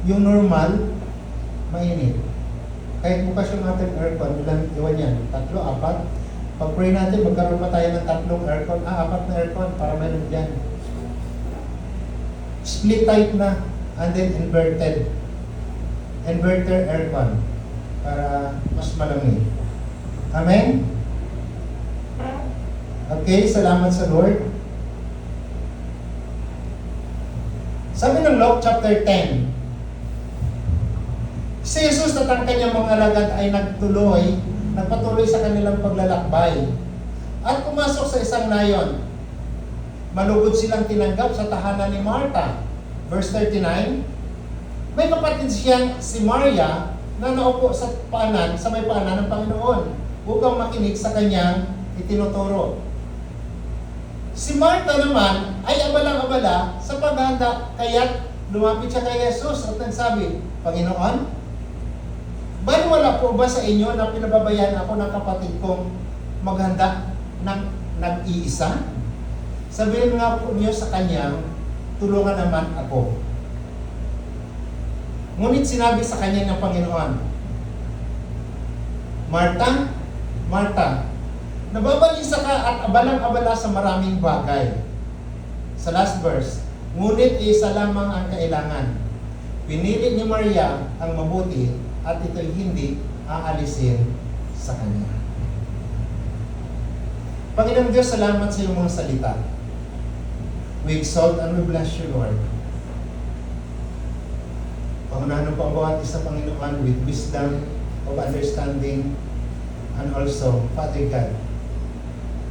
Yung normal, mainit. Kahit bukas yung ating aircon, iwan yan? 3, 4. Pag-pray natin, magkaroon pa tayo ng 3 aircon. 4 na aircon para meron dyan. Split type na, and then inverted. Inverter aircon para mas malamig. Amen? Okay, salamat sa Lord. Sabi ng Luke chapter 10, si Jesus at ang kanyang mga alagad ay nagpatuloy sa kanilang paglalakbay at pumasok sa isang nayon. Malugod silang tinanggap sa tahanan ni Martha. Verse 39, may kapatid siyang si Maria na naupo sa may paanan ng Panginoon upang makinig sa kanyang itinuturo. Si Martha naman ay abalang-abala sa paghanda, kaya't lumapit siya kay Jesus at nagsabi, Panginoon, wala po ba sa inyo na pinababayaan ako ng kapatid kong maghanda ng nag-iisa? Sabihin nga po niyo sa kanya, tulungan naman ako. Ngunit sinabi sa kanya ng Panginoon, Martha, Martha, nababalisa ka at abalang-abala sa maraming bagay. Sa last verse, ngunit isa lamang ang kailangan. Pinili ni Maria ang mabuti at ito'y hindi aalisin sa kanya. Panginoong Diyos, salamat sa iyong mga salita. We exalt and we bless you, Lord. Pangunahan po ang bawat isa, Panginoon, with wisdom of understanding and also, Father God,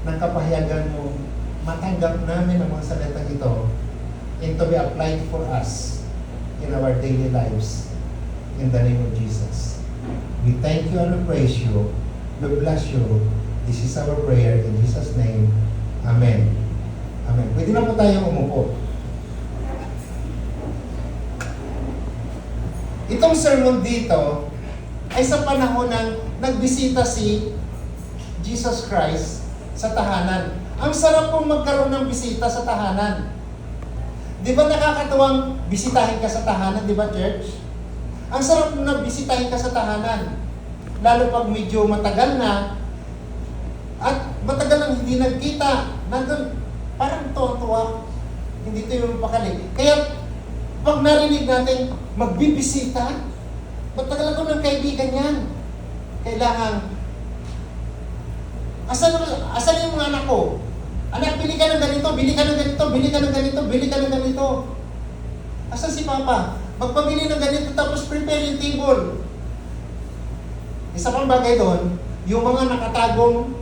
ng kapahayagan mo, matanggap namin ang mga salitang ito and to be applied for us in our daily lives. In the name of Jesus. We thank you and we praise you. We bless you. This is our prayer in Jesus' name. Amen. Amen. Pwede na po tayong umupo. Itong sermon dito ay sa panahon ng nagbisita si Jesus Christ sa tahanan. Ang sarap pong magkaroon ng bisita sa tahanan. Di ba nakakatuwang bisitahin ka sa tahanan, di ba, church? Ang sarap na bisitahin ka sa tahanan. Lalo pag medyo matagal na at matagal nang hindi nagkita, nandun, parang tuwa-tuwa. Hindi ito yung pakali. Kaya, pag narinig natin, magbibisita, matagal ako ng kaibigan yan. Kailangan, asan yung mga anak ko? Anak, bili ka ng ganito, bili ka ng ganito, bili ka ng ganito, bili ka ng ganito. Asan si Papa? Magpabili ng ganito tapos prepare yung table. Isa pang bagay doon, yung mga nakatagong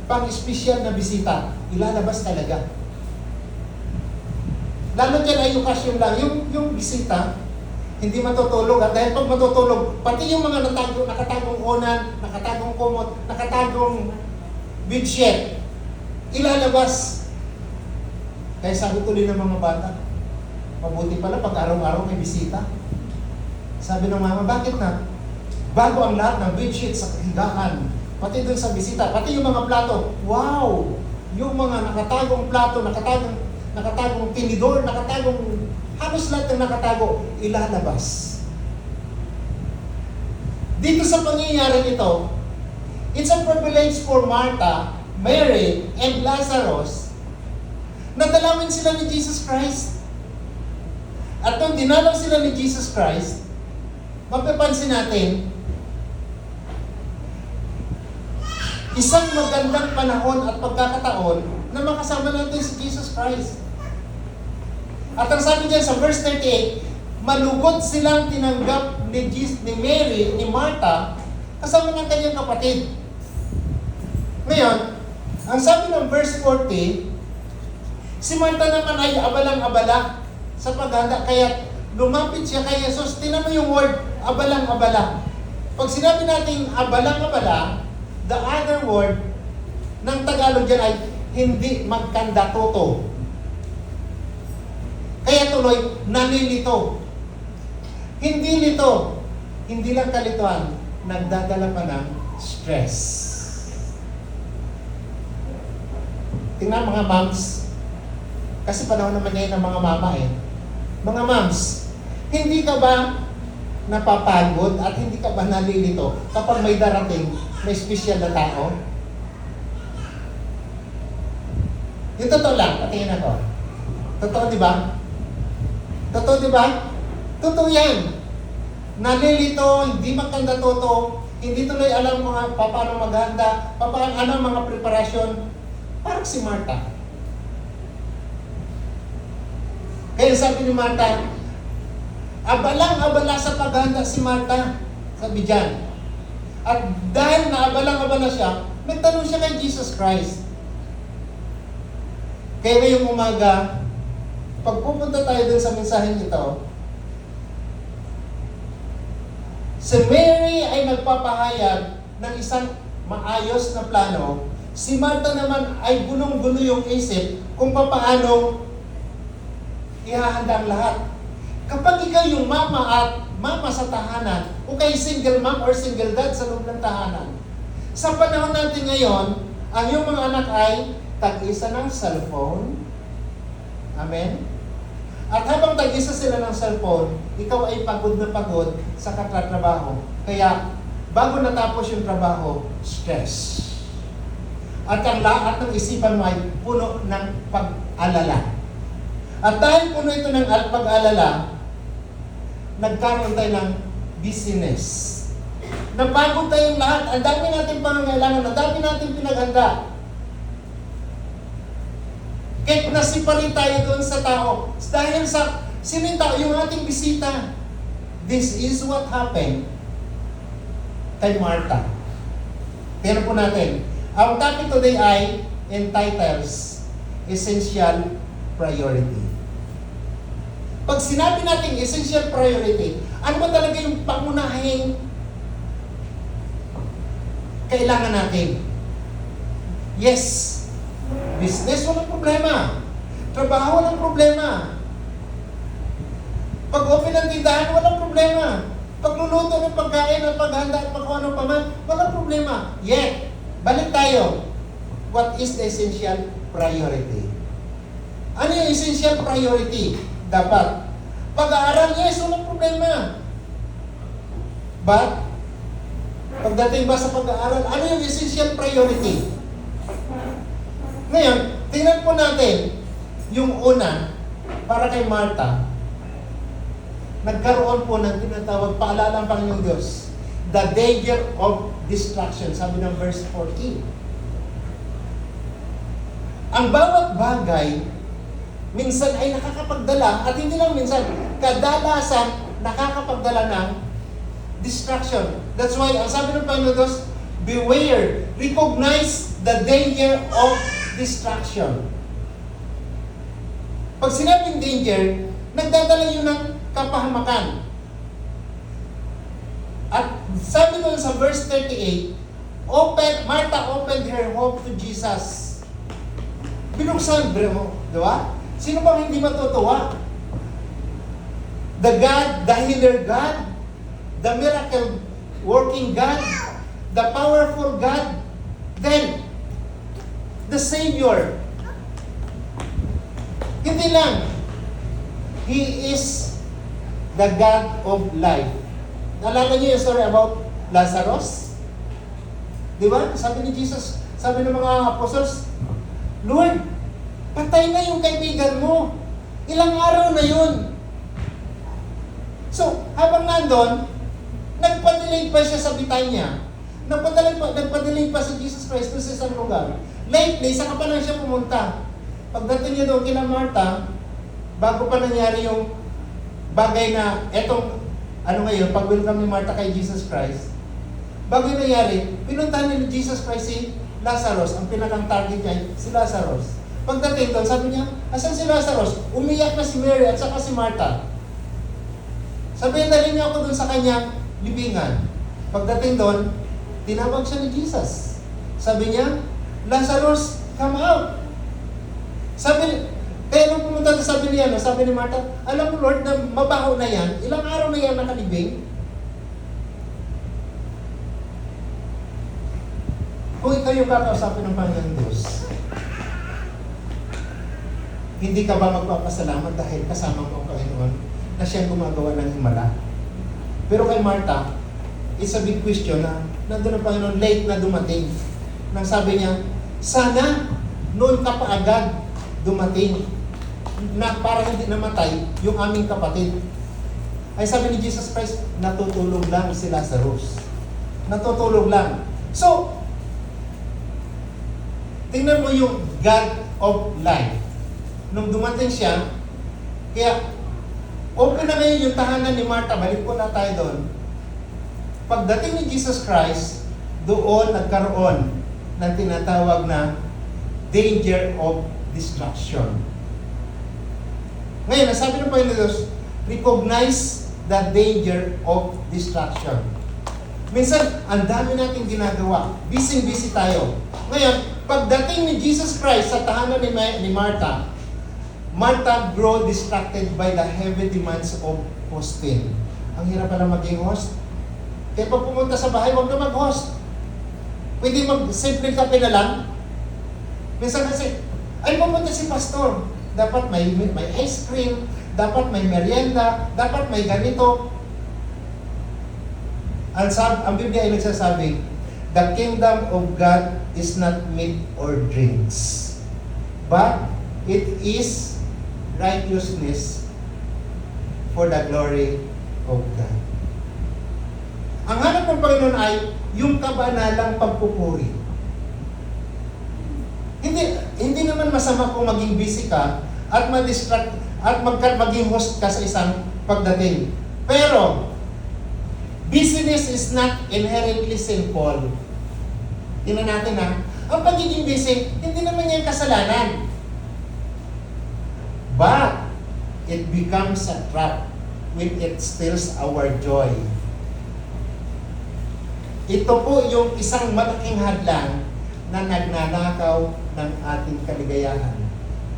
pang-espesyal na bisita, ilalabas talaga. Lalo dyan ay okasyon lang. Yung bisita, hindi matutulog. At dahil pag matutulog, pati yung mga nakatagong unan, nakatagong kumot, nakatagong bedsheet, ilalabas. Kaya sabi tuloy ng mga bata, mabuti pala pag araw-araw may bisita. Sabi ng mama, bakit na? Bago ang lahat ng bedsheet sa higaan, pati dun sa bisita, pati yung mga plato, wow! Yung mga nakatagong plato, nakatagong tinidor, halos lahat ng nakatago, ilalabas. Dito sa pangyayari ito, it's a privilege for Martha, Mary, and Lazarus na dalawin sila ni Jesus Christ. At nung dinalaw sila ni Jesus Christ, mapapansin natin, isang magandang panahon at pagkakataon na makasama natin si Jesus Christ. At ang sabi niya sa verse 38, malugod silang tinanggap ni Mary, ni Martha, kasama ng kanyang kapatid. Ngayon, ang sabi ng verse 40, si Martha naman ay abalang-abala sa paghanda, kaya lumapit siya kay Jesus. Tingnan mo yung word, abalang-abala. Pag sinabi natin abalang-abala, the other word ng Tagalog dyan ay hindi magkandatoto. Kaya tuloy, nalilito. Hindi lito. Hindi lang kalituan, nagdadala pa ng stress. Tingnan mga moms, kasi panahon naman ngayon ng mga mama eh. Mga moms, Hindi ka ba napapagod at hindi ka ba nalilito kapag may darating na espesyal na tao? Yung totoo lang, patingin ako. Totoo, di ba? Totoo, di ba? Totoo yan. Nalilito, hindi magkanda totoo, hindi tuloy alam mga paano maghanda, paano ang mga preparasyon. Parang si Martha. Kaya sabi ni Martha, abalang-abala sa paghanda si Martha, sabi dyan. At dahil na abalang-abala siya, nagtanong siya kay Jesus Christ. Kaya ngayong umaga, pag pupunta tayo dun sa mensaheng ito, si Mary ay nagpapahayag ng isang maayos na plano. Si Martha naman ay gunong-guno yung isip kung paano ihahanda ang lahat. Kapag ikaw yung mama sa tahanan, o kay single mom or single dad sa loob ng tahanan, sa panahon natin ngayon, ang iyong mga anak ay tag-isa ng cellphone. Amen? At habang tag-isa sila ng cellphone, ikaw ay pagod na pagod sa katrabaho. Kaya, bago natapos yung trabaho, stress. At ang lahat ng isipan mo ay puno ng pag-alala. At dahil puno ito ng pag-alala, nagkaroon tayo ng business. Napagod tayong lahat. Ang dami natin pangangailangan, ang dami natin pinaghanda. Kahit nasiparin tayo doon sa tao. Dahil sa sino yung tao? Yung ating bisita. This is what happened kay Martha. Pero po natin, ang topic today ay entitles essential priority. Pag sinabi natin essential priority, ano ba talaga yung pangunahing kailangan natin? Yes, business, walang problema. Trabaho, walang problema. Pag-open ng tindahan, walang problema. Pagluluto ng pagkain at paghanda at pagkuha pa man, walang problema. Yet, balik tayo. What is the essential priority? Ano yung essential priority? Dapat. Pag-aaral, yes, walang problema. But, pagdating ba sa pag-aaral, ano yung essential priority? Ngayon, tingnan po natin yung una, para kay Martha, nagkaroon po ng tinatawag, paalala ang Panginoong Diyos, the danger of distraction, sabi ng verse 14. Ang bawat bagay, minsan ay nakakapagdala, at hindi lang minsan, kadalasan nakakapagdala ng distraction. That's why, ang sabi ng Panginoon Diyos, beware, recognize the danger of distraction. Pag sinabing danger, nagdadala yun ng kapahamakan. At sabi doon sa verse 38, Martha opened her home to Jesus. Binuksan, di ba? Sino bang hindi matutuwa? The God, the healer God, the miracle working God, the powerful God, then the Savior. Hindi lang. He is the God of life. Naalala niyo yung story about Lazarus? Di ba? Sabi ni Jesus, sabi ng mga apostles, Lord, patay na yung kaibigan mo. Ilang araw na yun. So, habang nandun, nagpa-delay pa siya sa Bitanya. Nagpa-delay pa si Jesus Christ doon sa isang lugar. Lately, saka pa lang siya pumunta. Pagdating niya doon kina Martha, bago pa nangyari yung bagay na, etong, pag-welcome ni Martha kay Jesus Christ, bago yung nangyari, pinuntahan ni Jesus Christ si Lazarus. Ang pinakang target niya, si Lazarus. Pagdating doon, sabi niya, asan si Lazarus? Umiyak na si Mary at saka si Martha. Sabi niya, dali niya ako doon sa kanyang libingan. Pagdating doon, tinawag siya ni Jesus. Sabi niya, Lazarus, come out. Kaya nung pumunta sa sabi ni Martha, alam mo Lord, na mabaho na yan, ilang araw na yan nakalibing. Kung ikaw yung kakausapin ng Panginoon Diyos, hindi ka ba magpapasalamat dahil kasama mo ang Panginoon? na siyang gumagawa ng himala. Pero kay Martha, it's a big question na nandun ang Panginoon, late na dumating. Nang sabi niya, sana noon ka pa agad dumating na para hindi namatay yung aming kapatid. Ay sabi ni Jesus Christ, natutulog lang si Lazarus. Natutulog lang. So, tingnan mo yung God of life. Nung dumating siya, kaya open na ngayon yung tahanan ni Martha. Balik po na tayo doon. Pagdating ni Jesus Christ, doon nagkaroon ng tinatawag na danger of destruction. Ngayon, nasabi ng Panginoon Diyos, recognize the danger of destruction. Minsan, ang dami natin ginagawa. Busy-busy tayo. Ngayon, pagdating ni Jesus Christ sa tahanan ni Martha, Martha grew distracted by the heavy demands of hosting. Ang hirap pala maging host. Kaya pag pumunta sa bahay, huwag na mag-host. Pwede mag-simple kape na lang. Minsan kasi, ay pumunta si pastor. Dapat may ice cream, dapat may merienda, dapat may ganito. Ang Biblia ay nagsasabi, the kingdom of God is not meat or drinks, but it is righteousness for the glory of God. Ang hanap ng Panginoon ay yung kabanalang pagpupuri. Hindi naman masama kung maging busy ka at ma-distract at maging host ka sa isang pagdating. Pero busyness is not inherently sinful. Tingnan natin ang pagiging busy, hindi naman yan kasalanan. But it becomes a trap when it steals our joy. Ito po yung isang malaking hadlang na nagnanakaw ng ating kaligayahan.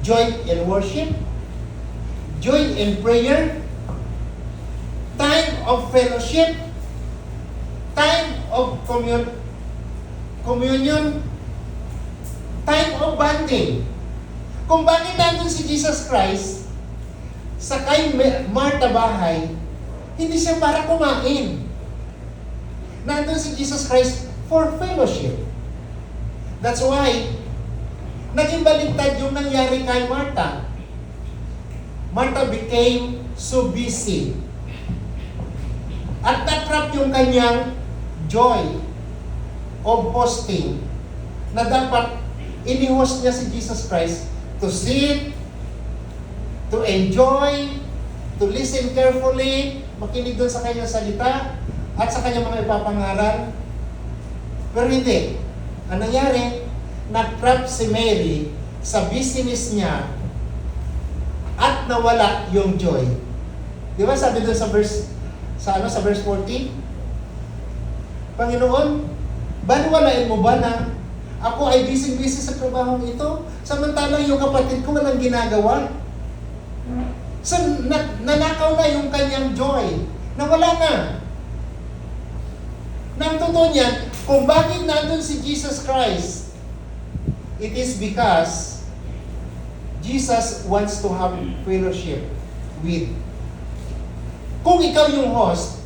Joy in worship, joy in prayer, time of fellowship, time of communion, time of bonding. Kung bakit nandun si Jesus Christ sa kay Martha bahay, hindi siya para kumain. Nandun si Jesus Christ for fellowship. That's why, naging baliktad yung nangyari kay Martha. Martha became so busy. At natrap yung kanyang joy of hosting na dapat ini-host niya si Jesus Christ to sit, to enjoy, to listen carefully, makinig doon sa kanyang salita, at sa kanyang mga ipapangaral. Pero hindi. Ang nangyari, na-trap si Mary sa business niya at nawala yung joy. Di ba sabi doon sa verse 14? Panginoon, baliwalain mo ba na ako ay busy-busy sa trabahong ito? Samantalang yung kapatid ko walang ginagawa. So, nanakaw na yung kanyang joy. Nawala na. Nang totoo niyan, kung bakit nandun si Jesus Christ, it is because Jesus wants to have fellowship with. Kung ikaw yung host,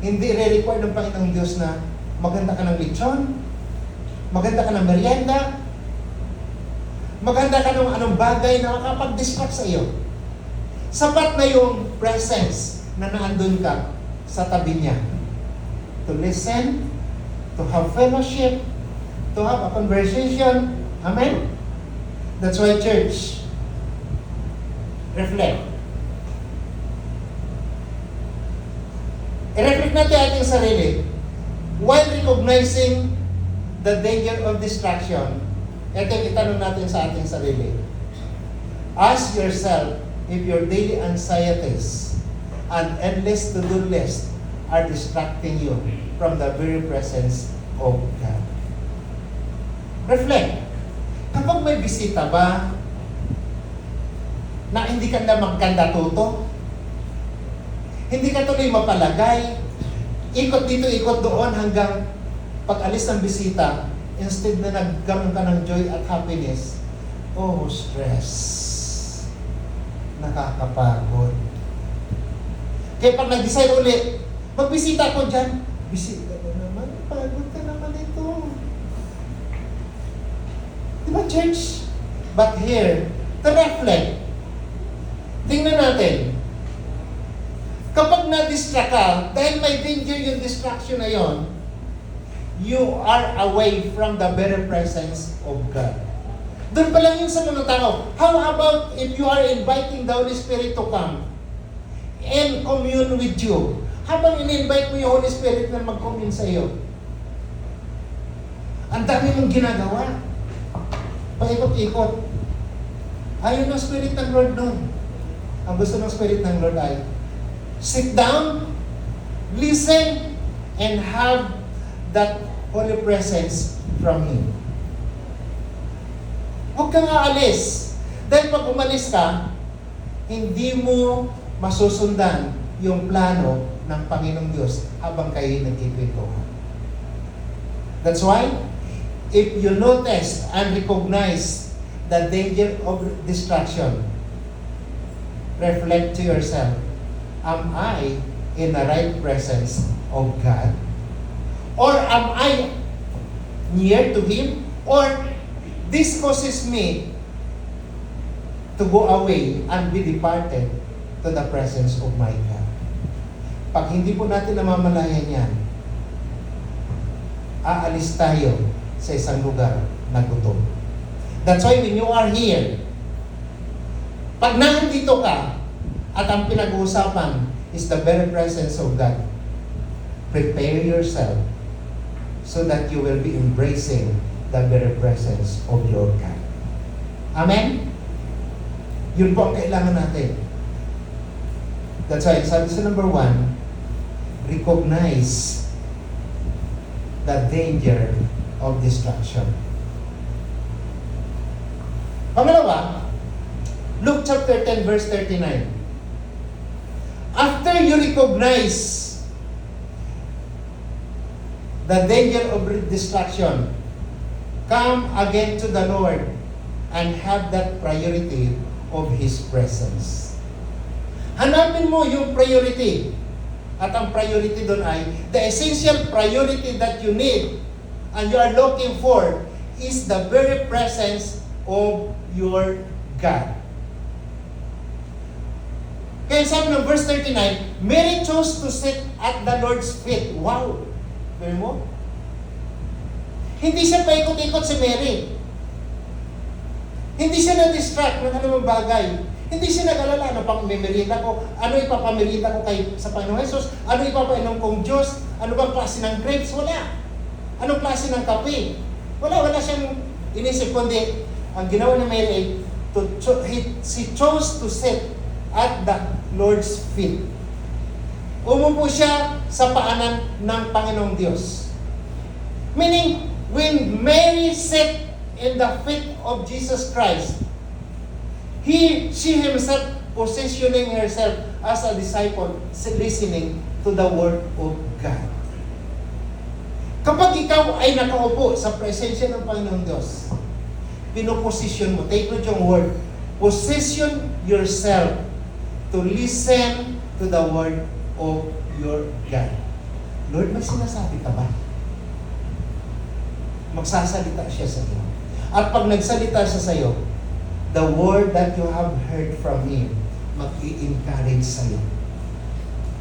hindi re-require ng Panginoong Diyos na maganda ka ng lechon, maganda ka ng merienda, maganda ka ng anong bagay na makapag-distract sa iyo. Sapat na yung presence na naandun ka sa tabi niya. To listen, to have fellowship, to have a conversation. Amen? That's why, church, reflect. I-reflect natin ating sarili while recognizing the danger of distraction. Ito yung itanong natin sa ating sarili. Ask yourself if your daily anxieties and endless to-do list are distracting you from the very presence of God. Reflect. Kapag may bisita ba na hindi ka na magkandatuto, hindi ka tuloy mapalagay, ikot dito, ikot doon hanggang pag-alis ng bisita, instead na nagkaroon ka ng joy at happiness, stress. Nakakapagod. Kaya pag nag-decide ulit, magbisita ko dyan. Bisita ka naman, pagod ka naman ito. Di ba, church? But here, to reflect, tingnan natin, kapag na-distract ka, dahil may danger yung distraction na yon, you are away from the very presence of God. Doon pa lang yung sa mga tao. How about if you are inviting the Holy Spirit to come and commune with you? Habang in-invite mo yung Holy Spirit na mag-commune sa iyo, ang dami mong ginagawa. Paikot-ikot. Ayaw ng Spirit ng Lord nun. Ang gusto ng Spirit ng Lord ay sit down, listen, and have that Holy Presence from Him. Huwag kang aalis. Dahil pag umalis ka, hindi mo masusundan yung plano ng Panginoong Diyos habang kayo nagkikwentuhan. That's why, if you notice and recognize the danger of distraction, reflect to yourself, am I in the right presence of God? Or am I near to Him? Or this causes me to go away and be departed to the presence of my God. Pag hindi po natin namamalayan yan, aalis tayo sa isang lugar na gutom. That's why when you are here, pag nandito ka, at ang pinag-uusapan is the very presence of God, prepare yourself so that you will be embracing the very presence of your God. Amen? Yun po ang kailangan natin. That's why, sabi sa number 1, recognize the danger of distraction. Pangalawa, Luke chapter 10 verse 39. After you recognize the danger of distraction, come again to the Lord and have that priority of His presence. Hanapin mo yung priority. At ang priority doon ay, the essential priority that you need and you are looking for is the very presence of your God. Kaya sabi ng verse 39, Mary chose to sit at the Lord's feet. Wow! Gawin mo? Hindi siya paikot-ikot si Mary. Hindi siya na-distract ng anumang bagay. Hindi siya nag-alala, ano pang merienda ko, ano ipapamerienda ko sa Panginoong Jesus, ano ipapainom kong Diyos, ano bang klase ng grapes, wala. Anong klase ng kape? Wala siyang inisip, kundi ang ginawa ni Mary ay she chose to sit at the Lord's feet. Umupo siya sa paanan ng Panginoong Diyos. Meaning, when Mary sat in the feet of Jesus Christ, she herself positioning herself as a disciple, listening to the Word of God. Kapag ikaw ay nakaupo sa presensya ng Panginoong Diyos, pinoposition mo, take note yung word, position yourself to listen to the Word of your God. Lord, may sinasabi ka ba? Magsasalita siya sa iyo. At pag nagsalita siya sa iyo, the word that you have heard from Him, mag-i-encourage sa iyo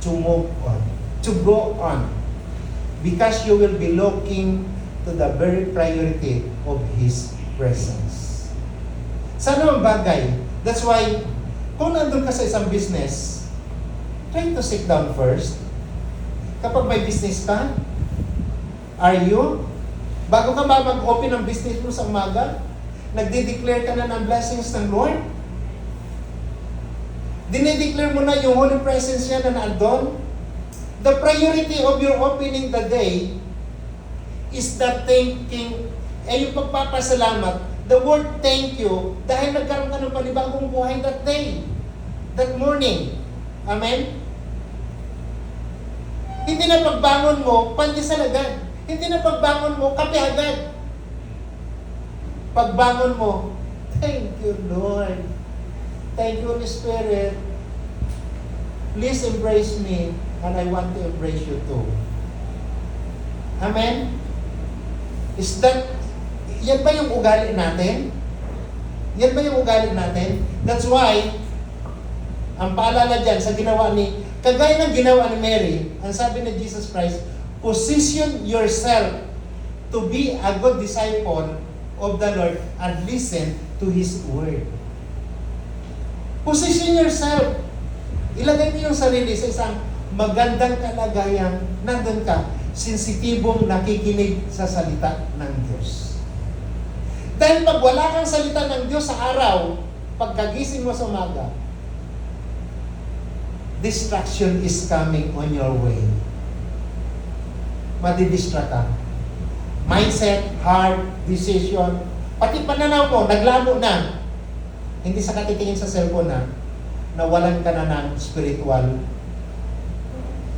to move on, to go on, because you will be looking to the very priority of His presence. Sana ang bagay. That's why, kung nandun ka sa isang business, try to sit down first. Kapag may business ka, bago ka mag-open ng business mo sa umaga, nagde-declare ka na ng blessings ng Lord? Dinedeclare mo na yung Holy Presence niya na nandun? The priority of your opening the day is the thanking, yung pagpapasalamat, the word thank you, dahil nagkaroon ka ng panibagong buhay that day, that morning. Amen? Hindi na pagbangon mo, pandesal agad. Hindi na pagbangon mo, kape agad. Pagbangon mo, thank you, Lord. Thank you, Holy Spirit. Please embrace me and I want to embrace you too. Amen? Yan ba yung ugali natin? Yan ba yung ugali natin? That's why, ang paalala dyan sa kagaya ng ginawa ni Mary, ang sabi ni Jesus Christ, position yourself to be a good disciple of the Lord and listen to His word. Position yourself. Ilagay mo yung sarili sa isang magandang kalagayan. Nandun ka, sensitibong nakikinig sa salita ng Diyos. Dahil pag wala kang salita ng Diyos sa araw, pagkagising mo sa umaga, distraction is coming on your way. Madidistract ka. Mindset, heart, decision, pati pananaw mo, naglamo na. Hindi sa katitingin sa cellphone na nawalan ka na ng spiritual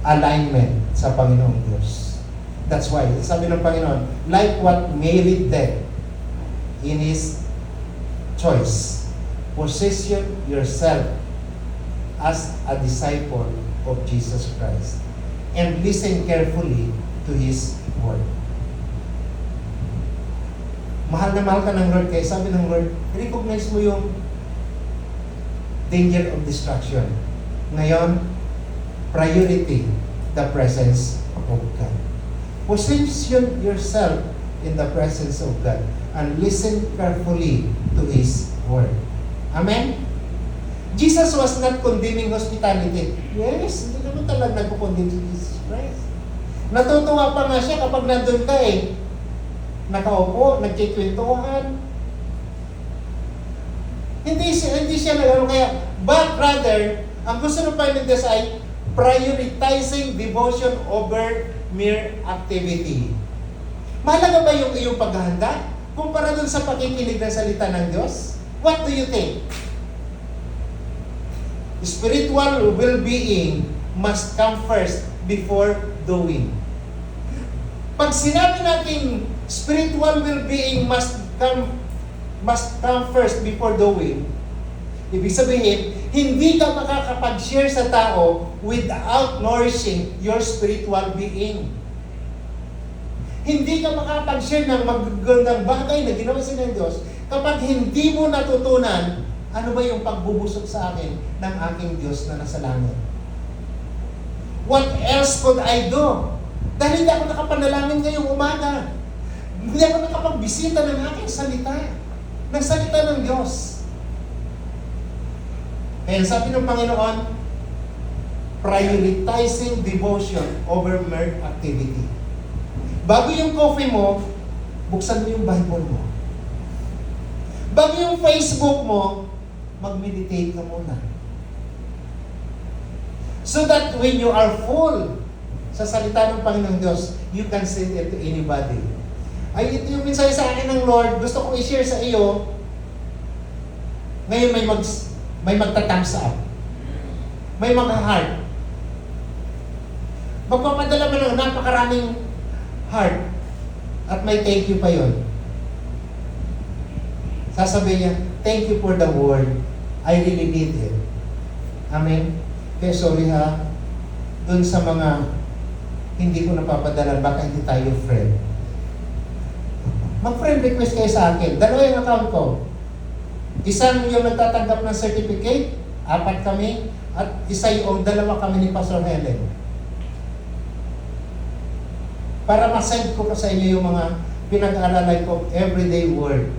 alignment sa Panginoong Diyos. That's why, sabi ng Panginoon, like what Mary did in His choice, position yourself as a disciple of Jesus Christ and listen carefully to His word. Mahal na mahal ka ng Lord, kaya sabi ng Lord, recognize mo yung danger of distraction. Ngayon, priority, the presence of God. Position yourself in the presence of God and listen carefully to His word. Amen? Jesus was not condemning hospitality. Yes, hindi naman talaga nagpo-condemn si Jesus Christ. Natutuwa pa nga siya kapag nandun ka nakaupo, nagkikwentuhan. Hindi siya nagano kaya, but rather, ang gusto ng Panginoon Diyos ay prioritizing devotion over mere activity. Mahalaga ba yung iyong paghahanda? Kumpara dun sa pakikinig ng salita ng Diyos? What do you think? Spiritual well-being must come first before doing. Pag sinabi natin spiritual well-being must come first before doing, ibig sabihin, hindi ka makakapag-share sa tao without nourishing your spiritual being. Hindi ka makakapag-share ng magagandang bagay na ginawa sa ng Diyos kapag hindi mo natutunan ano ba yung pagbubusog sa akin ng aking Diyos na nasa langit. What else could I do? Dahil hindi ako nakapanalangin ngayong umaga. Hindi ako nakapagbisita ng aking salita. Ng salita ng Diyos. Kaya sabi ng Panginoon, prioritizing devotion over mere activity. Bago yung coffee mo, buksan mo yung Bible mo. Bago yung Facebook mo, mag-meditate ka muna. So that when you are full sa salita ng Panginoong Diyos, you can send it to anybody. Ay, ito yung mensahe sa akin ng Lord, gusto kong i-share sa iyo. Ngayon may magta-thumbs up. May mag-heart. Magpapadala mo ng napakaraming heart. At may thank you pa yon. Sasabihin niya, thank you for the word. I really need it. Amen? Kaya sorry ha, dun sa mga hindi ko napapadala, baka hindi tayo friend. Mag-friend request kayo sa akin. Dalawa yung account ko. Isang yung nagtatanggap ng certificate, 4 kami, at isa yung 2 kami ni Pastor Helen. Para ma-send ko sa inyo yung mga pinag-aaralan ko everyday word.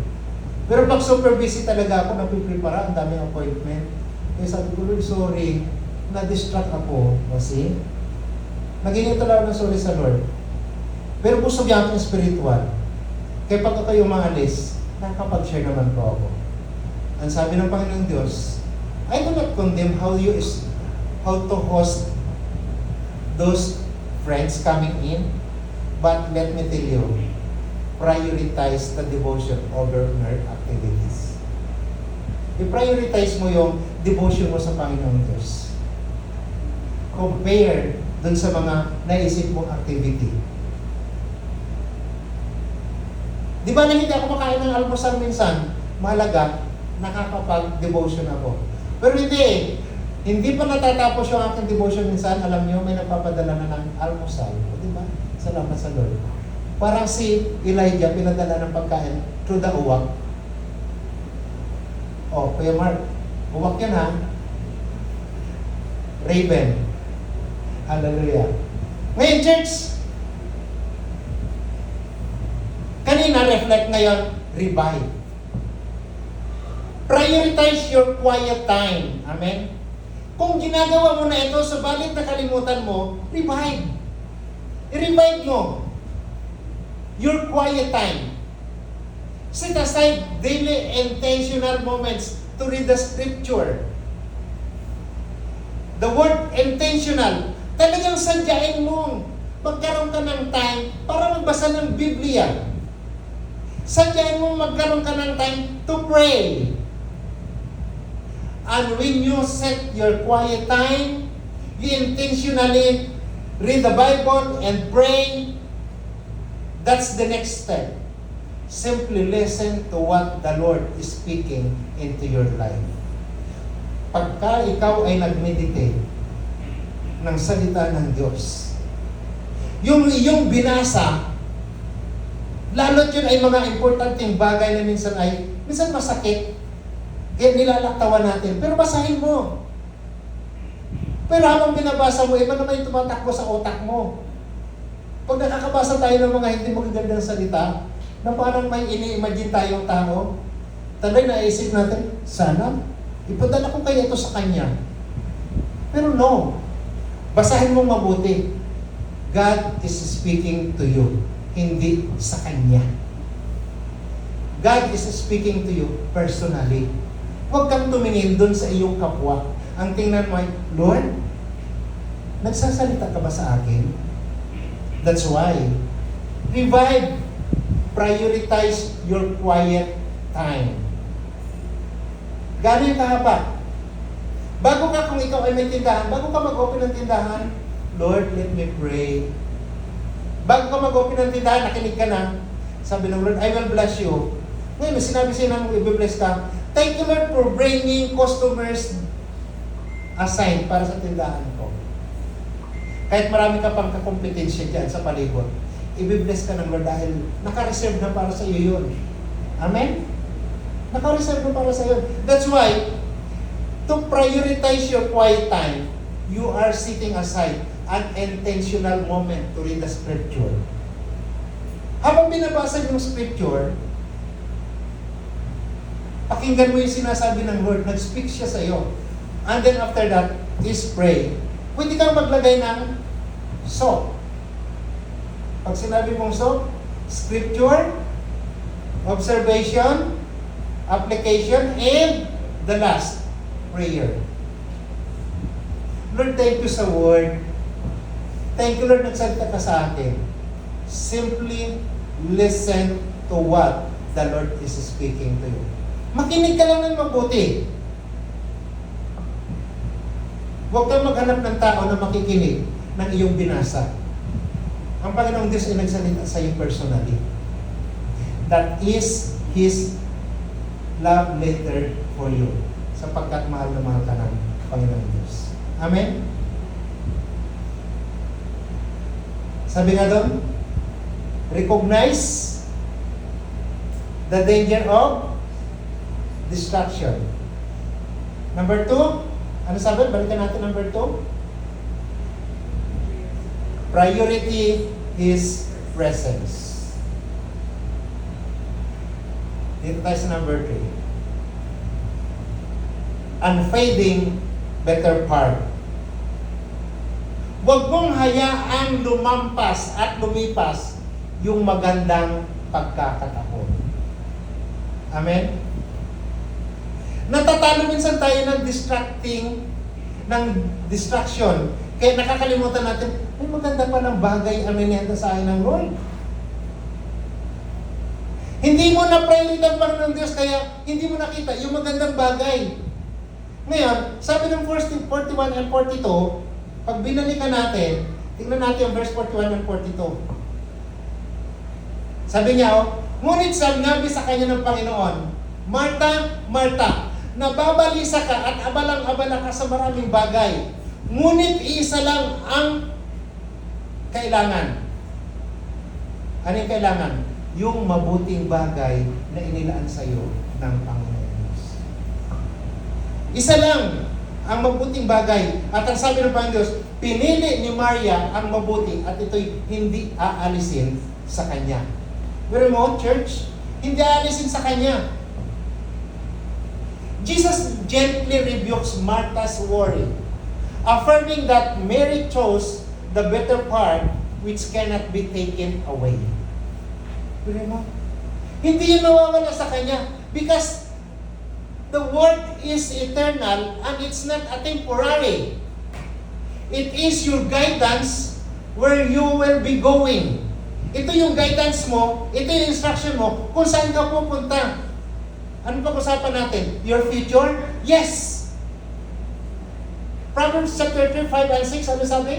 Pero pag super busy talaga ako, napiprepara, ang daming appointment. Kaya sabi ko, Lord, sorry, na-distract ako. Kasi, naging talaga ng sorry sa Lord. Pero gusto niya akong spiritual. Kaya pag kayo maalis, nakakapag-share naman po ako. Ang sabi ng Panginoong Diyos, I do not condemn how to host those friends coming in, but let me tell you, prioritize the devotion over mere activities. I-prioritize mo yung devotion mo sa Panginoong Diyos. Compare dun sa mga naisip mong activity. Di ba na hindi ako makain ng almusal minsan? Mahalaga, nakakapag-devotion ako. Pero hindi Hindi pa natatapos yung aking devotion minsan, alam niyo, may nagpapadala na ng almusal. O, di ba? Salamat sa Lord. Parang si Elijah, pinadala ng pagkain through the uwak. O, Kuya Mark, uwak yan ha. Raven. Hallelujah. Ngayon, church, kanina reflect, ngayon, revive. Prioritize your quiet time. Amen? Kung ginagawa mo na ito, subalit nakalimutan mo, revive. I-revive mo your quiet time. Set aside daily intentional moments to read the scripture. The word intentional, talagang sadyain mong magkaroon ka ng time para magbasa ng Biblia. Sadyain mong magkaroon ka ng time to pray. And when you set your quiet time, you intentionally read the Bible and pray. That's the next step. Simply listen to what the Lord is speaking into your life. Pagka ikaw ay nag-meditate ng salita ng Diyos, yung iyong binasa, lalo't yun ay mga importanteng bagay na minsan masakit, kaya nilalaktawan natin. Pero basahin mo. Pero habang binabasa mo, iba naman yung tumatakbo sa utak mo. Pag nakakabasa tayo ng mga hindi magagandang salita, na parang may ini-imagine tayong tao, talagang naisip natin, sana, ipadala ko kaya ito sa kanya. Pero no. Basahin mo mabuti. God is speaking to you, hindi sa kanya. God is speaking to you personally. Huwag kang tumingin dun sa iyong kapwa. Ang tingnan mo ay, Lord, nagsasalita ka ba sa akin? That's why, revive, prioritize your quiet time. Gano'n kahaba? Bago ka, kung ikaw ay may tindahan, bago ka mag-open ng tindahan, Lord, let me pray. Bago ka mag-open ng tindahan, nakinig ka na, sabi ng Lord, I will bless you. Ngayon, sinabi siya nang i-bless ka, thank you Lord for bringing customers aside para sa tindahan ko. Kahit marami ka pang kakompetensya dyan sa palibot, i-bless ka ng Lord dahil naka-reserve na para sa iyo yun. Amen? Naka-reserve na para sa iyo. That's why, to prioritize your quiet time, you are setting aside an intentional moment to read the scripture. Habang binabasa yung scripture, pakinggan mo yung sinasabi ng Lord, nag-speak siya sa iyo. And then after that, is pray. Pwede kang maglagay ng SOAP. Pag sinabi mong SOAP, scripture, observation, application, and the last, prayer. Lord, thank you sa word. Thank you, Lord, nagsalita ka sa akin. Simply listen to what the Lord is speaking to you. Makinig ka lang ng mabuti. Huwag kang maghanap ng tao na makikinig ng iyong binasa. Ang Panginoong Diyos ay nagsalita sa iyo personally. That is His love letter for you. Sapagkat mahal na mahal ka ng Panginoong Diyos. Amen? Sabi nga doon, recognize the danger of distraction. Number 2, ano sabi? Balikan natin number 2. Priority is presence. Dito tayo sa number 3. Unfading better part. Huwag mong hayaang lumampas at lumipas yung magandang pagkakataon. Amen? Natatalo minsan tayo ng distraction. Kaya nakakalimutan natin, may maganda pa ng bagay aminenta sa akin ng Lord. Hindi mo na priority ang Panginoon Diyos, kaya hindi mo nakita yung magandang bagay. Ngayon, sabi ng verse 41 and 42, pag binalikan natin, tingnan natin yung verse 41 and 42. Sabi niya, ngunit sabi sa kanya ng Panginoon, Martha, Martha, nababalisa ka at abalang-abala ka sa maraming bagay. Ngunit isa lang ang kailangan. Ano yung kailangan? Yung mabuting bagay na inilaan sa iyo ng Panginoon Diyos. Isa lang ang mabuting bagay. At ang sabi ng Panginoon Diyos, pinili ni Maria ang mabuti at ito'y hindi aalisin sa Kanya. Pero mo, church, hindi aalisin sa Kanya. Jesus gently rebukes Martha's worry, affirming that Mary chose the better part which cannot be taken away. Pero mo, hindi yun nawawala sa Kanya because the Word is eternal and it's not a temporary. It is your guidance where you will be going. Ito yung guidance mo, ito yung instruction mo, kung saan ka pupunta. Ano pag-usapan natin? Your future? Yes! Proverbs chapter 3, 5 and 6, ano sabi?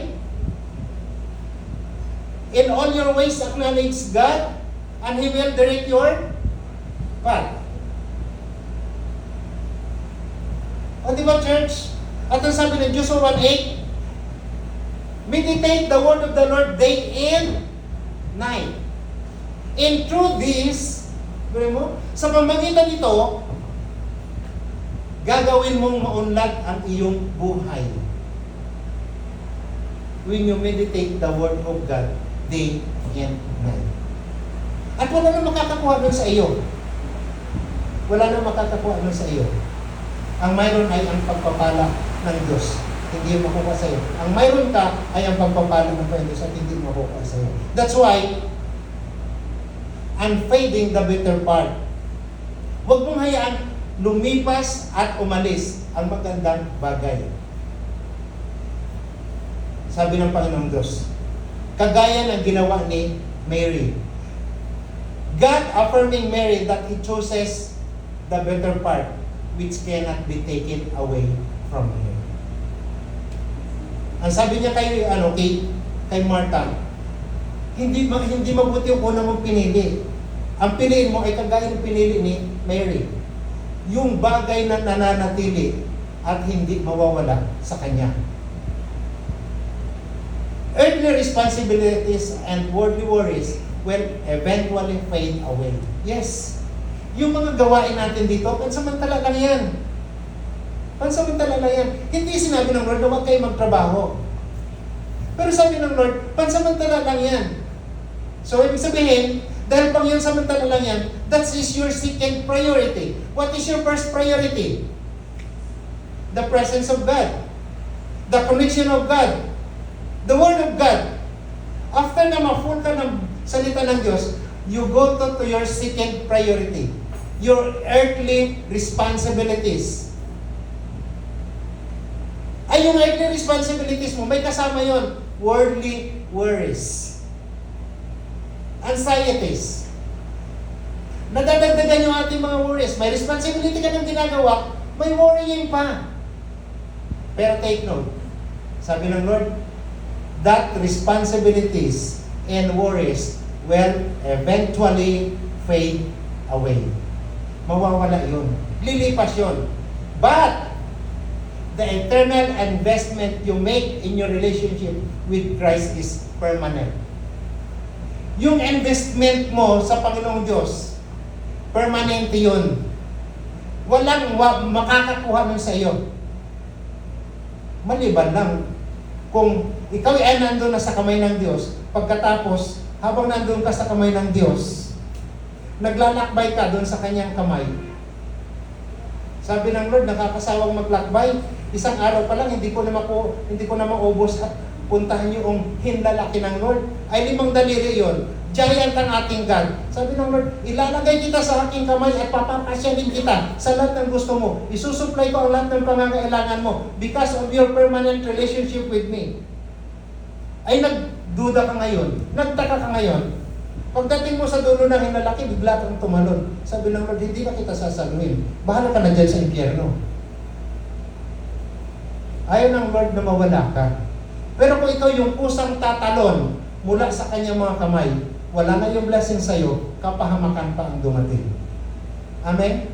In all your ways acknowledge God and He will direct your path. O di ba, church? At ang sabi ng Joshua 1:8, meditate the word of the Lord day and night. And through this, sa pamagitan nito, gagawin mong maunlad ang iyong buhay. When you meditate the word of God day and night. At wala nang makakakuha doon sa iyo. Wala nang makakakuha doon sa iyo. Ang mayroon ay ang pagpapala ng Diyos. Hindi makukuha sa iyo. Ang mayroon ka ay ang pagpapala ng Diyos at hindi makukuha sa iyo. That's why, unfading the better part. Huwag mong hayaan lumipas at umalis ang magandang bagay. Sabi ng Panginoong Diyos, kagaya ng ginawa ni Mary. God affirming Mary that He chooses the better part which cannot be taken away from her. Ang sabi niya kay Martha, hindi mabuti yung una mong pinili. Ang piliin mo ay kagaya ng pinili ni Mary. Yung bagay na nananatili at hindi mawawala sa kanya. Earthly responsibilities and worldly worries will eventually fade away. Yes. Yung mga gawain natin dito, pansamantala lang yan. Pansamantala lang yan. Hindi sinabi ng Lord na huwag kayo magtrabaho. Pero sabi ng Lord, pansamantala lang yan. So, ibig sabihin, dahil pang yan samantala lang yan, that is your second priority. What is your first priority? The presence of God. The connection of God. The Word of God. After na ma-full ka ng salita ng Diyos, you go to your second priority. Your earthly responsibilities. Ay, yung earthly responsibilities mo, may kasama yon, worldly worries. Anxieties. Nadadagdagan yung ating mga worries. May responsibility ka ng ginagawa, may worrying pa. Pero take note, sabi ng Lord, that responsibilities and worries will eventually fade away. Mawawala yun. Lilipas yun. But, the eternal investment you make in your relationship with Christ is permanent. Yung investment mo sa Panginoong Diyos, permanente yun. Walang makakakuha nun sa iyo. Maliban lang kung ikaw ay nandun na sa kamay ng Diyos, pagkatapos, habang nandun ka sa kamay ng Diyos, naglalakbay ka doon sa kanyang kamay. Sabi ng Lord, nakakasawang maglakbay. Isang araw pa lang, hindi ko na maubos at puntahan yung hinlalaki ng Lord. Ay 5 daliri yon. Giant ang ating God. Sabi ng Lord, ilalagay kita sa aking kamay at papapasyahin kita sa lahat ng gusto mo. Isusupply ko ang lahat ng pangangailangan mo because of your permanent relationship with me. Ay nagduda ka ngayon. Nagtaka ka ngayon. Pagdating mo sa dulo ng hinlalaki, bigla kang tumalon. Sabi ng Lord, hindi na kita sasaluhin. Bahala ka na dyan sa impyerno. Ayaw ng Lord na mawala ka. Pero kung ikaw yung kusang tatalon mula sa kanyang mga kamay, wala na yung blessing sa'yo, kapahamakan pa ang dumating. Amen?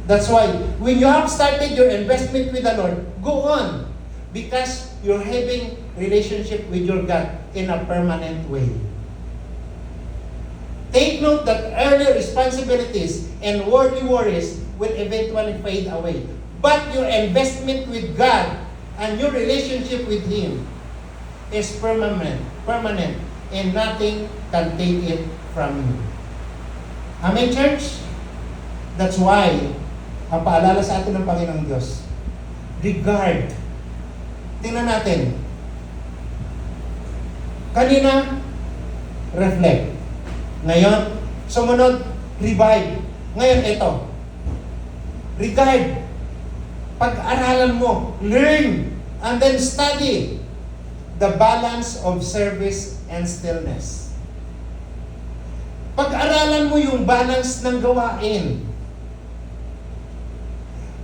That's why, when you have started your investment with the Lord, go on. Because you're having relationship with your God in a permanent way. Take note that early responsibilities and worldly worries will eventually fade away. But your investment with God and your relationship with Him is permanent, and nothing can take it from you. Amen, church? That's why, ang paalala sa atin ng Panginoong Diyos, regard. Tingnan natin. Kanina, reflect. Ngayon, sumunod, revive. Ngayon, ito. Regard. Pag-aralan mo, learn, and then study the balance of service and stillness. Pag-aralan mo yung balance ng gawain.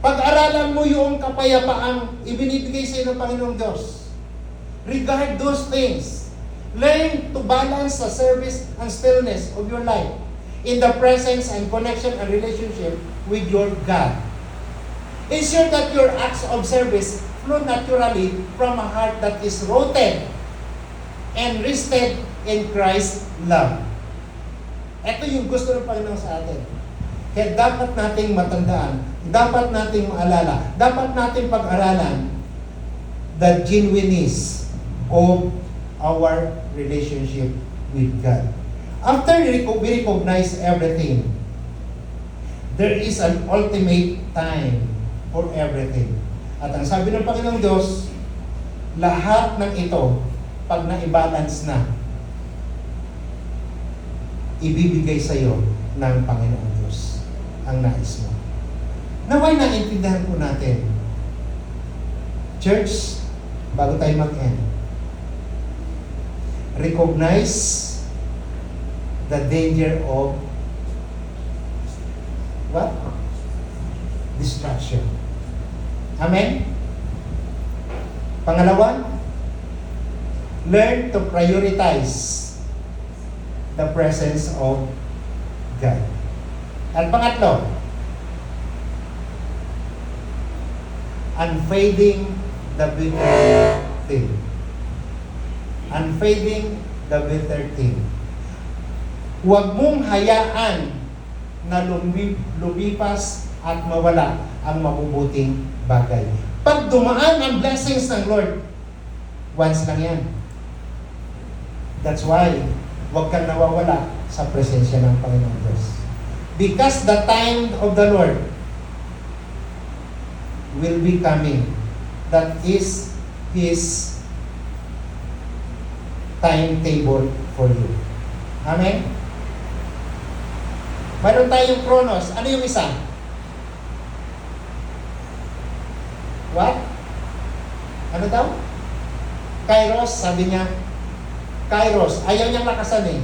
Pag-aralan mo yung kapayapaang ibinibigay sa iyo ng Panginoong Diyos. Regard those things. Learn to balance the service and stillness of your life in the presence and connection and relationship with your God. Ensure that your acts of service flow naturally from a heart that is rooted and rested in Christ's love. Ito yung gusto ng Panginoon sa atin. Kaya dapat nating matandaan, dapat nating maalala, dapat nating pag-aralan the genuineness of our relationship with God. After we recognize everything, there is an ultimate time for everything. At ang sabi ng Panginoong Diyos, lahat ng ito, pag na-balance na, ibibigay sa iyo ng Panginoong Diyos ang nais mo. Naway naintindihan po natin. Church, bago tayo mag-end, recognize the danger of what? Distraction. Amen? Pangalawa, learn to prioritize the presence of God. At pangatlo, unfading the bitter thing. Unfading the bitter thing. Huwag mong hayaan na lumipas at mawala ang mabubuting bagay. Pag dumaan ang blessings ng Lord, once lang yan. That's why, huwag kang nawawala sa presensya ng Panginoong Diyos. Because the time of the Lord will be coming. That is His timetable for you. Amen? Mayroon tayong Chronos. Ano yung isa? What? Ano daw? Kairos, sabi niya. Kairos. Ayaw niyang lakasan eh.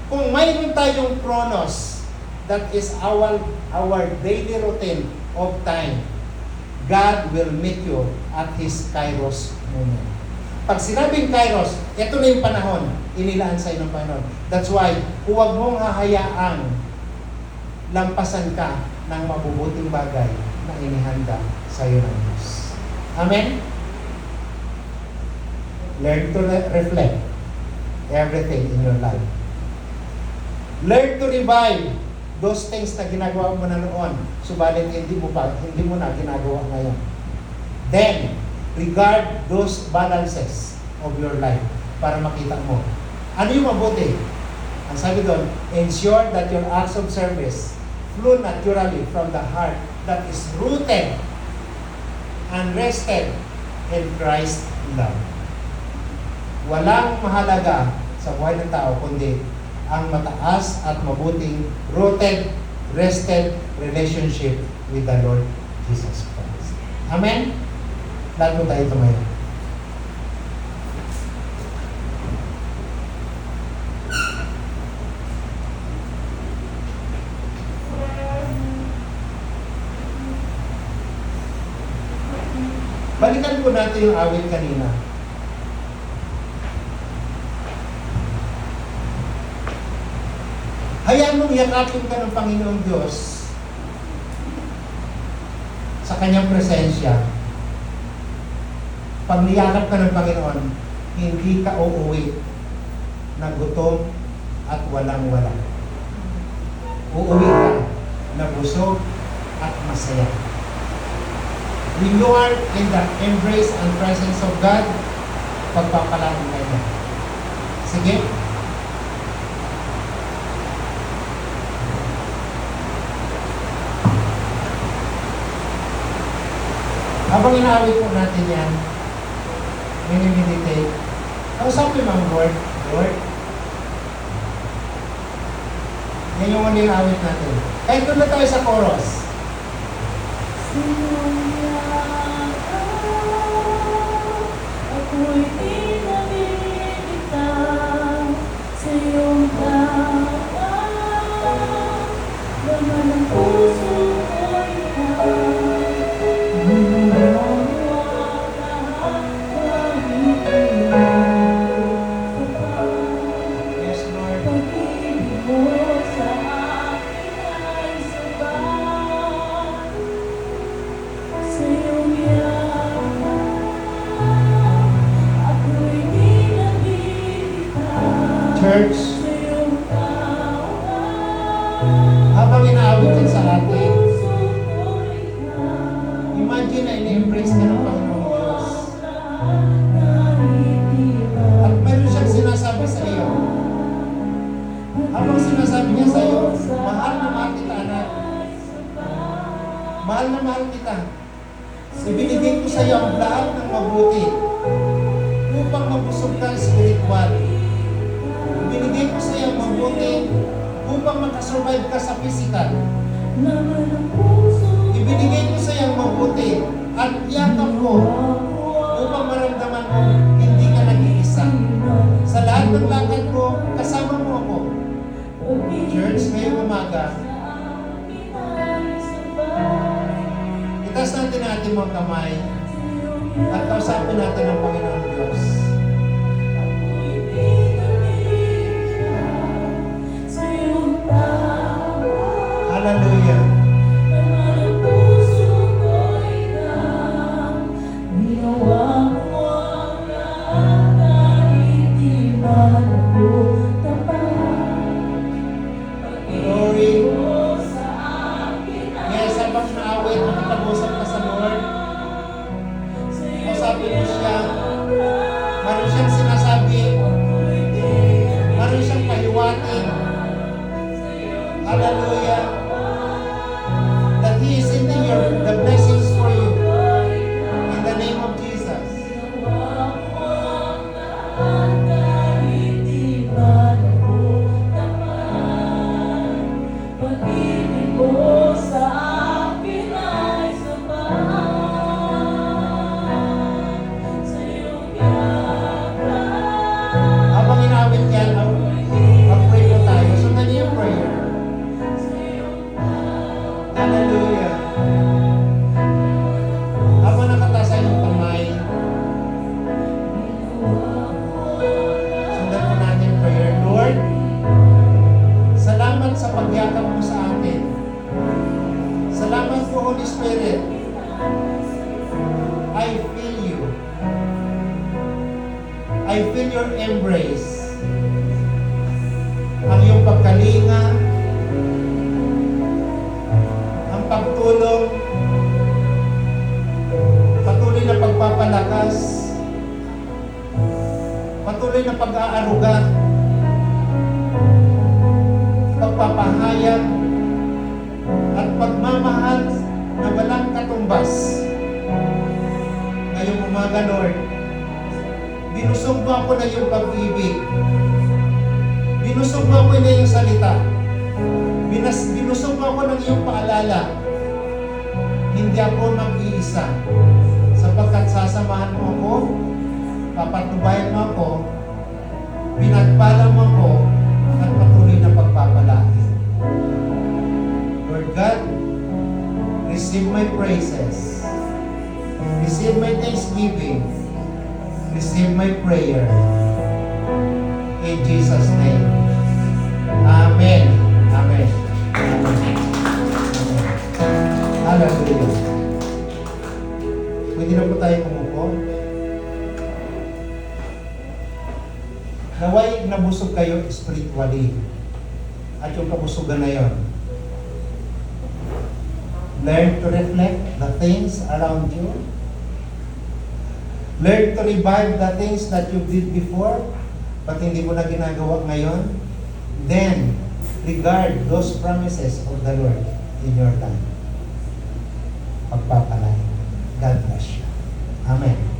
Kung mayroon tayong Chronos, that is our daily routine of time, God will meet you at His Kairos moment. Pag sinabing Kairos, ito na yung panahon, inilaan sa'yo ng Panginoon. That's why, huwag mong hahayaang lampasan ka ng mabubuting bagay na inihanda sa'yo ng Diyos. Amen? Learn to reflect everything in your life. Learn to revive those things na ginagawa mo na noon, subalit hindi mo na ginagawa ngayon. Then, regard those balances of your life para makita mo. Ano yung mabuti? Ang sabi doon, ensure that your acts of service flow naturally from the heart that is rooted and rested in Christ's love. Walang mahalaga sa buhay ng tao kundi ang mataas at mabuting rooted, rested relationship with the Lord Jesus Christ. Amen? Lahat mo tayo tumayo. Balikan po natin yung awit kanina. Hayaan mong yakapin ka ng Panginoong Diyos sa kanyang presensya, pag niyakap ka ng Panginoon, hindi ka uuwi na gutom at walang-wala. Uuwi ka na busog at masaya. When you are in the embrace and presence of God, pagpapalain ka niya. Sige. Habang inaawit po natin yan, minimeditate, kausapin mo ang Lord, Lord. Yan yung muna yung awit natin. Kahit doon na tayo sa chorus. Ako'y pinabibitaw sa iyong tawag, laman ng puso ko'y ikaw. Yes, Lord. Pag-ibig mo sa akin ay sapat sa iyong yaman. Ako'y pinabibitaw Church, sa iyong tawag. habang inaawit yan sa atin, Puso ko'y ikaw. imagine na in-embrace ka ng Panginoong Diyos. At meron siyang sinasabi sa iyo. Habang sinasabi niya sa iyo, mahal na mahal kita, anak. Mahal na mahal kita. Ibinigay ko sa iyo ang lahat ng mabuti upang mabusog ka spiritual. Ibinigay ko sa iyo ang mabuti upang makasurvive ka sa physical. Ibinigay ko sa iyo ang mabuti at yakap ko upang maramdaman mo hindi ka nag-iisa. Sa lahat ng lakad ko, kasama mo ako. Church, ngayong umaga, itaas natin ang ating mga kamay at kausapin natin ang Panginoon Diyos. Hallelujah. Glory. Yes, habang naawit, makipag-usap ka sa Lord. Kausapin mo siya. Meron siyang sinasabi. Meron siyang pahiwatig. Hallelujah. That He is sending the blessings for you. In the name of Jesus. Pag-ibig mo sa akin ay sapat sa iyong yaman. Habang inawit yan, mag-pray po tayo. Sundan niyo yung prayer. Hallelujah. Habang nakataas ang iyong kamay, sundan po natin yung prayer. Lord, salamat sa pagyakap mo sa atin. Salamat po, Holy Spirit. I feel you. I feel your embrace. Ang iyong pagkalinga, ang pagtulong, patuloy na pagpapalakas, patuloy na pag-aaruga, pagpapahayag, at pagmamahal na walang katumbas. Ngayong umaga, Lord, binusog mo ako ng iyong pag-ibig. Binusog mo ako ng iyong salita. Binusog mo ako ng iyong paalala. Hindi ako mag-iisa. Sapagkat sasamahan mo ako, papatubayan mo ako, pinagpala mo ako, at patuloy na pagpapalaki. Lord God, receive my praises. Receive my thanksgiving. Receive my prayer. In Jesus' name. Amen. Amen. Amen. Hallelujah. Naway nabusog kayo spiritually. At yung kabusugan na yon, learn to reflect the things around you. Learn to revive the things that you did before, but hindi mo na ginagawa ngayon. Then, regard those promises of the Lord in your life. Pagpapalay. God bless you. Amen.